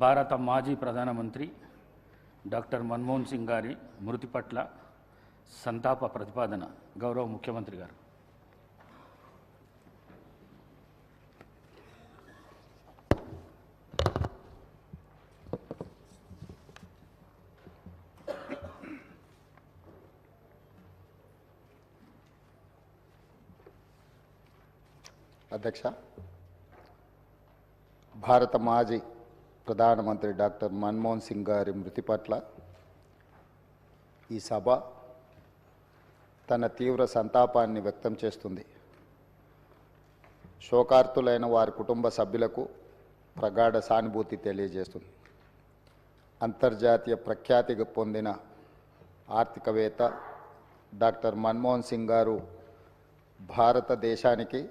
భారత మాజీ ప్రధానమంత్రి డాక్టర్ మన్మోహన్ సింగ్ గారి మృతి పట్ల సంతాప ప్రతిపాదన గౌరవ ముఖ్యమంత్రి గారు. అధ్యక్ష, భారత మాజీ ప్రధానమంత్రి డాక్టర్ మన్మోహన్ సింగ్ గారి మృతి పట్ల ఈ సభ తన తీవ్ర సంతాపాన్ని వ్యక్తం చేస్తుంది. శోకార్తులైన వారి కుటుంబ సభ్యులకు ప్రగాఢ సానుభూతి తెలియజేస్తుంది. అంతర్జాతీయ ప్రఖ్యాతి పొందిన ఆర్థికవేత్త డాక్టర్ మన్మోహన్ సింగ్ గారు భారతదేశానికి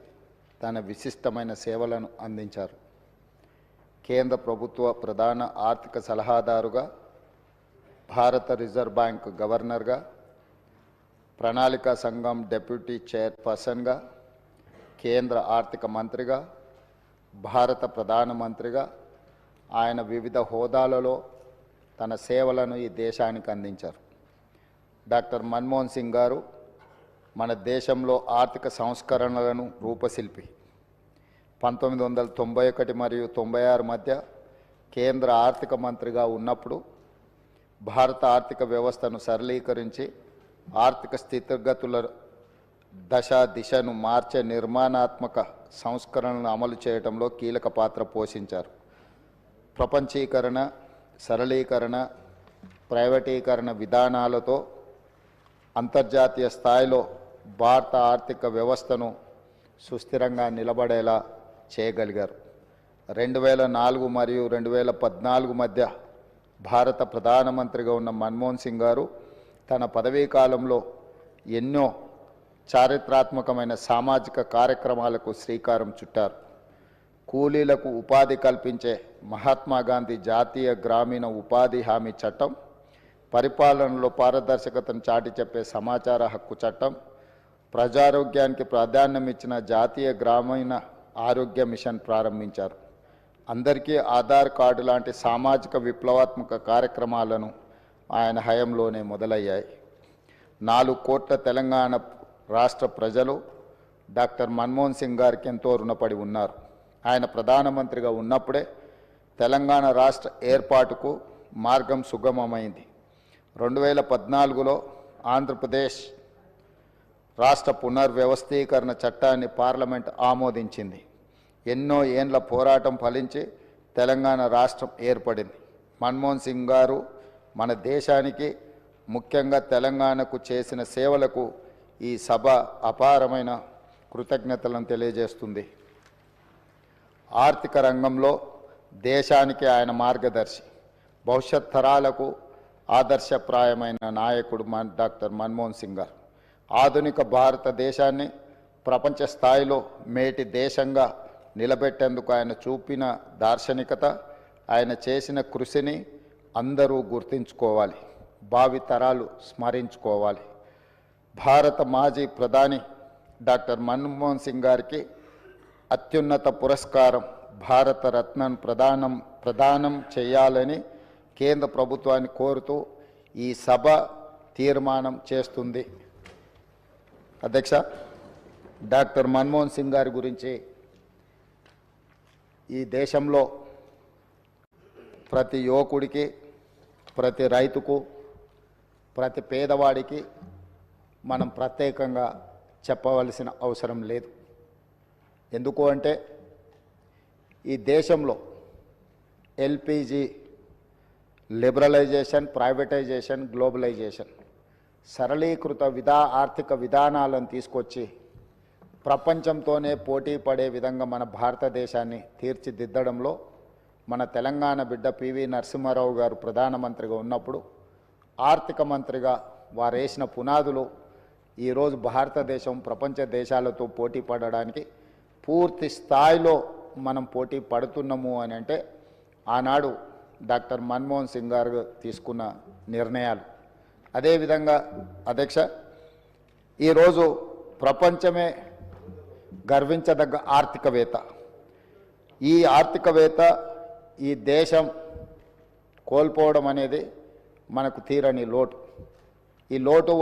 తన విశిష్టమైన సేవలను అందించారు. కేంద్ర ప్రభుత్వ ప్రధాన ఆర్థిక సలహాదారుగా, భారత రిజర్వ్ బ్యాంక్ గవర్నర్గా, ప్రణాళికా సంఘం డెప్యూటీ చైర్పర్సన్గా, కేంద్ర ఆర్థిక మంత్రిగా, భారత ప్రధానమంత్రిగా ఆయన వివిధ హోదాలలో తన సేవలను ఈ దేశానికి అందించారు. డాక్టర్ మన్మోహన్ సింగ్ గారు మన దేశంలో ఆర్థిక సంస్కరణలను రూపశిల్పి. 1991 మరియు 96 మధ్య కేంద్ర ఆర్థిక మంత్రిగా ఉన్నప్పుడు భారత ఆర్థిక వ్యవస్థను సరళీకరించి ఆర్థిక స్థితిగతుల దిశను మార్చే నిర్మాణాత్మక సంస్కరణలను అమలు చేయడంలో కీలక పాత్ర పోషించారు. ప్రపంచీకరణ, సరళీకరణ, ప్రైవేటీకరణ విధానాలతో అంతర్జాతీయ స్థాయిలో భారత ఆర్థిక వ్యవస్థను సుస్థిరంగా నిలబడేలా చేయగలిగారు. 2004 మరియు 2014 మధ్య భారత ప్రధానమంత్రిగా ఉన్న మన్మోహన్ సింగ్ గారు తన పదవీ కాలంలో ఎన్నో చారిత్రాత్మకమైన సామాజిక కార్యక్రమాలకు శ్రీకారం చుట్టారు. కూలీలకు ఉపాధి కల్పించే మహాత్మా గాంధీ జాతీయ గ్రామీణ ఉపాధి హామీ చట్టం, పరిపాలనలో పారదర్శకతను చాటి చెప్పే సమాచార హక్కు చట్టం, ప్రజారోగ్యానికి ప్రాధాన్యం ఇచ్చిన జాతీయ గ్రామీణ ఆరోగ్య మిషన్ ప్రారంభించారు. అందరికీ ఆధార్ కార్డు లాంటి సామాజిక విప్లవాత్మక కార్యక్రమాలను ఆయన హయాంలోనే మొదలయ్యాయి. 4 కోట్ల తెలంగాణ రాష్ట్ర ప్రజలు డాక్టర్ మన్మోహన్ సింగ్ గారికి ఎంతో రుణపడి ఉన్నారు. ఆయన ప్రధానమంత్రిగా ఉన్నప్పుడే తెలంగాణ రాష్ట్ర ఏర్పాటుకు మార్గం సుగమమైంది. 2014లో ఆంధ్రప్రదేశ్ రాష్ట్ర పునర్వ్యవస్థీకరణ చట్టాన్ని పార్లమెంట్ ఆమోదించింది. ఎన్నో ఏండ్ల పోరాటం ఫలించి తెలంగాణ రాష్ట్రం ఏర్పడింది. మన్మోహన్ సింగ్ గారు మన దేశానికి, ముఖ్యంగా తెలంగాణకు చేసిన సేవలకు ఈ సభ అపారమైన కృతజ్ఞతలను తెలియజేస్తుంది. ఆర్థిక రంగంలో దేశానికి ఆయన మార్గదర్శి, భవిష్యత్ తరాలకు ఆదర్శప్రాయమైన నాయకుడు డాక్టర్ మన్మోహన్ సింగ్ గారు. ఆధునిక భారతదేశాన్ని ప్రపంచ స్థాయిలో మేటి దేశంగా నిలబెట్టేందుకు ఆయన చూపిన దార్శనికత, ఆయన చేసిన కృషిని అందరూ గుర్తుంచుకోవాలి, భావితరాలు స్మరించుకోవాలి. భారత మాజీ ప్రధాని డాక్టర్ మన్మోహన్ సింగ్ గారికి అత్యున్నత పురస్కారం భారత రత్నను ప్రదానం చేయాలని కేంద్ర ప్రభుత్వాన్ని కోరుతూ ఈ సభ తీర్మానం చేస్తుంది. అధ్యక్ష, డాక్టర్ మన్మోహన్ సింగ్ గారి గురించి ఈ దేశంలో ప్రతి యువకుడికి, ప్రతి రైతుకు, ప్రతి పేదవాడికి మనం ప్రత్యేకంగా చెప్పవలసిన అవసరం లేదు. ఎందుకు అంటే ఈ దేశంలో ఎల్పిజి లిబరలైజేషన్, ప్రైవేటైజేషన్, గ్లోబలైజేషన్, సరళీకృత ఆర్థిక విధానాలను తీసుకొచ్చి ప్రపంచంతోనే పోటీ పడే విధంగా మన భారతదేశాన్ని తీర్చిదిద్దడంలో మన తెలంగాణ బిడ్డ పివి నరసింహారావు గారు ప్రధానమంత్రిగా ఉన్నప్పుడు ఆర్థిక మంత్రిగా వారు వేసిన పునాదులు ఈరోజు భారతదేశం ప్రపంచ దేశాలతో పోటీ పడడానికి పూర్తి స్థాయిలో మనం పోటీ పడుతున్నాము అని అంటే ఆనాడు డాక్టర్ మన్మోహన్ సింగ్ గారు తీసుకున్న నిర్ణయాలు. అదేవిధంగా అధ్యక్ష, ఈరోజు ప్రపంచమే గర్వించదగ్గ ఆర్థికవేత్త, ఈ ఆర్థికవేత్త ఈ దేశం కోల్పోవడం అనేది మనకు తీరని లోటు. ఈ లోటు